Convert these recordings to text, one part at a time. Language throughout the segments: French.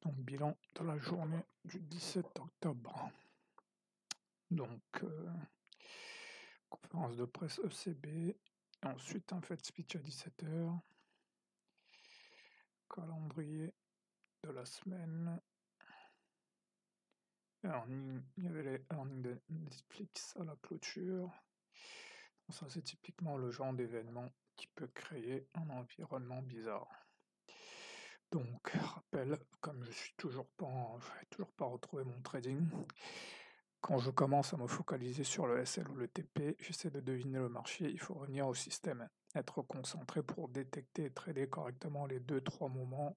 Donc, bilan de la journée du 17 octobre. Donc, conférence de presse ECB. Ensuite, un fait speech à 17h. Calendrier de la semaine. Il y avait les earnings de Netflix à la clôture. Ça, c'est typiquement le genre d'événement qui peut créer un environnement bizarre. Donc, rappel, comme je n'ai toujours pas retrouvé mon trading, quand je commence à me focaliser sur le SL ou le TP, j'essaie de deviner le marché, il faut revenir au système, être concentré pour détecter et trader correctement les 2-3 moments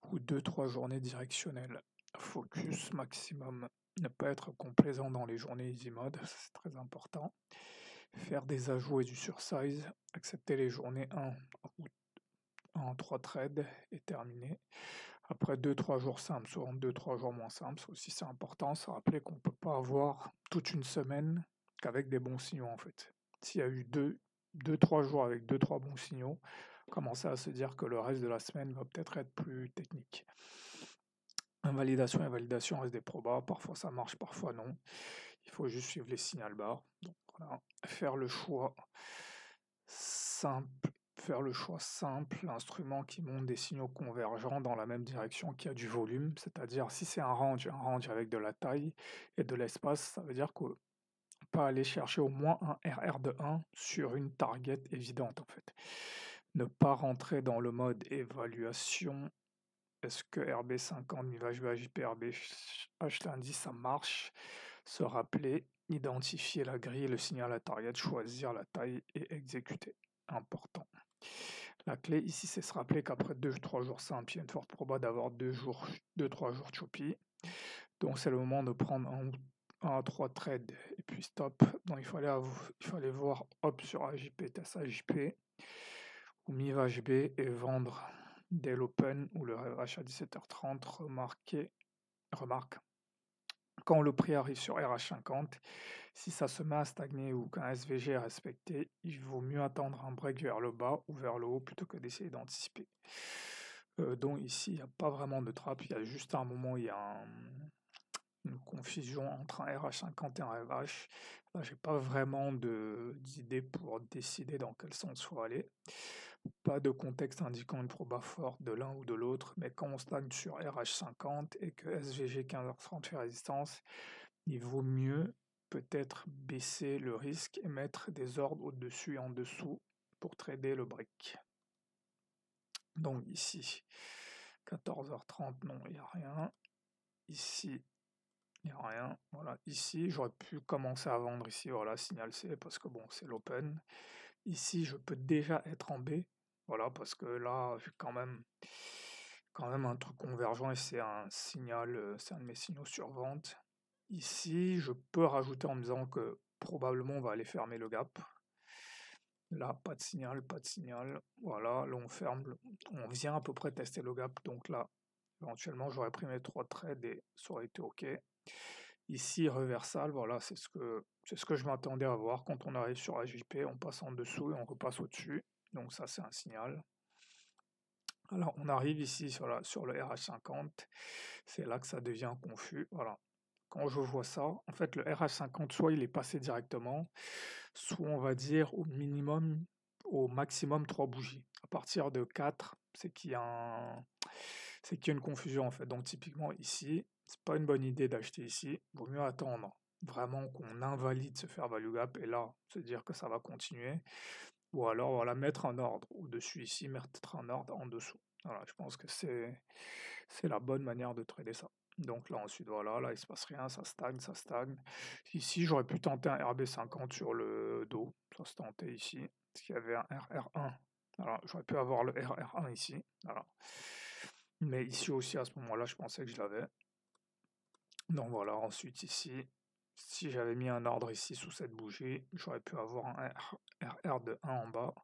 ou 2-3 journées directionnelles. Focus maximum, ne pas être complaisant dans les journées easy mode, c'est très important. Faire des ajouts et du sursize, accepter les journées 1 ou en 3 trades et terminer. Après 2-3 jours simples, souvent 2-3 jours moins simples, aussi c'est important, se rappeler qu'on ne peut pas avoir toute une semaine qu'avec des bons signaux en fait. S'il y a eu 2-3 jours avec 2-3 bons signaux, commencer à se dire que le reste de la semaine va peut-être être plus technique. Invalidation et validation restent des probas, parfois ça marche, parfois non. Il faut juste suivre les signals bars. Donc voilà, faire le choix simple, l'instrument qui monte des signaux convergents dans la même direction qui a du volume, c'est-à-dire si c'est un range avec de la taille et de l'espace, ça veut dire qu'on peut aller chercher au moins un RR de 1 sur une target évidente en fait. Ne pas rentrer dans le mode évaluation. Est-ce que RB50, MIVHB, AJP, RB, H-lundi, ça marche? Se rappeler, identifier la grille, le signal à target, choisir la taille et exécuter. Important. La clé ici, c'est se rappeler qu'après 2-3 jours simples, il y a une forte proba d'avoir 2-3 jours choppy. Donc c'est le moment de prendre un à 3 trades et puis stop. Donc il fallait voir hop sur AJP, test AJP ou MIVHB et vendre dès l'open ou le RH à 17h30. Remarque, quand le prix arrive sur RH50, si ça se met à stagner ou qu'un SVG est respecté, il vaut mieux attendre un break vers le bas ou vers le haut plutôt que d'essayer d'anticiper. Donc ici, il n'y a pas vraiment de trap, il y a juste un moment où il y a une confusion entre un RH50 et un RH. Là, j'ai pas vraiment d'idée pour décider dans quel sens il faut aller. Pas de contexte indiquant une proba forte de l'un ou de l'autre, mais quand on stagne sur RH50 et que SVG 15h30 fait résistance, il vaut mieux peut-être baisser le risque et mettre des ordres au-dessus et en dessous pour trader le break. Donc ici, 14h30, non, il n'y a rien. Ici, il n'y a rien. Voilà, ici, j'aurais pu commencer à vendre ici, voilà, signal C, parce que bon, c'est l'open. Ici, je peux déjà être en B, voilà, parce que là, j'ai quand même un truc convergent et c'est un signal, c'est un de mes signaux sur vente. Ici, je peux rajouter en me disant que probablement on va aller fermer le gap. Là, pas de signal, pas de signal. Voilà, là on ferme, on vient à peu près tester le gap, donc là, éventuellement, j'aurais pris mes 3 trades et ça aurait été OK. Ici, reversal, voilà, c'est ce que je m'attendais à voir. Quand on arrive sur AJP, on passe en dessous et on repasse au-dessus. Donc ça, c'est un signal. Alors, on arrive ici sur le RH50. C'est là que ça devient confus. Voilà. Quand je vois ça, en fait, le RH50, soit il est passé directement, soit on va dire au maximum 3 bougies. À partir de 4, c'est qu'il y a une confusion en fait. Donc typiquement ici, c'est pas une bonne idée d'acheter ici. Vaut mieux attendre vraiment qu'on invalide ce fair value gap et là, se dire que ça va continuer. Ou alors voilà, mettre un ordre au-dessus ici, mettre un ordre en dessous. Voilà, je pense que c'est la bonne manière de trader ça. Donc là ensuite voilà, là il se passe rien, ça stagne, ça stagne. Ici j'aurais pu tenter un RB50 sur le dos, ça se tentait ici, parce qu'il y avait un RR1. Alors j'aurais pu avoir le RR1 ici, voilà. Mais ici aussi à ce moment-là je pensais que je l'avais. Donc voilà, ensuite ici, si j'avais mis un ordre ici sous cette bougie, j'aurais pu avoir un RR de 1 en bas.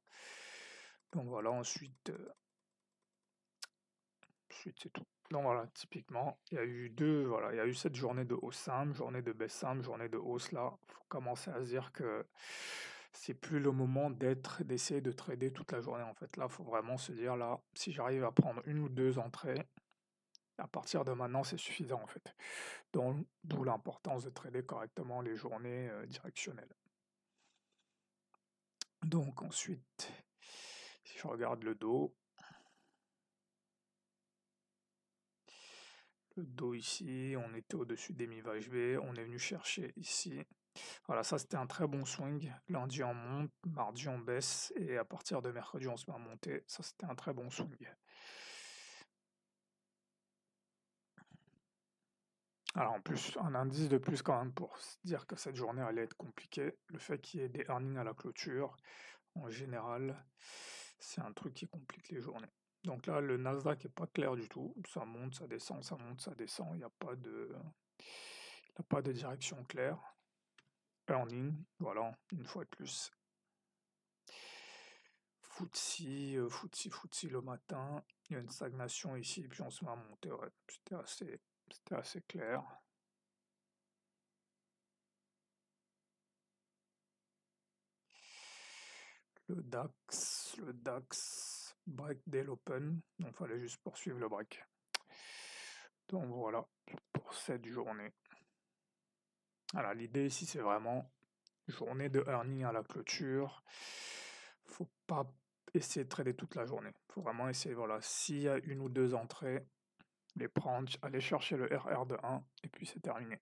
Donc voilà, ensuite c'est tout. Donc voilà, typiquement, il y a eu il y a eu cette journée de hausse simple, journée de baisse simple, journée de hausse là. Il faut commencer à se dire que c'est plus le moment d'essayer de trader toute la journée en fait. Là, il faut vraiment se dire là, si j'arrive à prendre une ou deux entrées, À partir de maintenant, c'est suffisant en fait. D'où l'importance de trader correctement les journées directionnelles. Donc ensuite, si je regarde le dos ici, on était au-dessus des mi-VHB, on est venu chercher ici. Voilà, ça c'était un très bon swing. Lundi on monte, mardi on baisse, et à partir de mercredi on se met à monter. Ça c'était un très bon swing. Alors en plus, un indice de plus quand même pour se dire que cette journée allait être compliquée, le fait qu'il y ait des earnings à la clôture, en général, c'est un truc qui complique les journées. Donc là, le Nasdaq est pas clair du tout. Ça monte, ça descend, ça monte, ça descend. Il n'y a pas de direction claire. Earning, voilà, une fois de plus. FTSE le matin. Il y a une stagnation ici, puis on se met à monter. Ouais, c'était assez clair. Le DAX, break dès l'open. Donc, il fallait juste poursuivre le break. Donc voilà pour cette journée. Alors l'idée ici c'est vraiment journée de earning à la clôture. Faut pas essayer de trader toute la journée. Faut vraiment essayer, voilà, s'il y a une ou deux entrées, les prendre, aller chercher le RR de 1 et puis c'est terminé.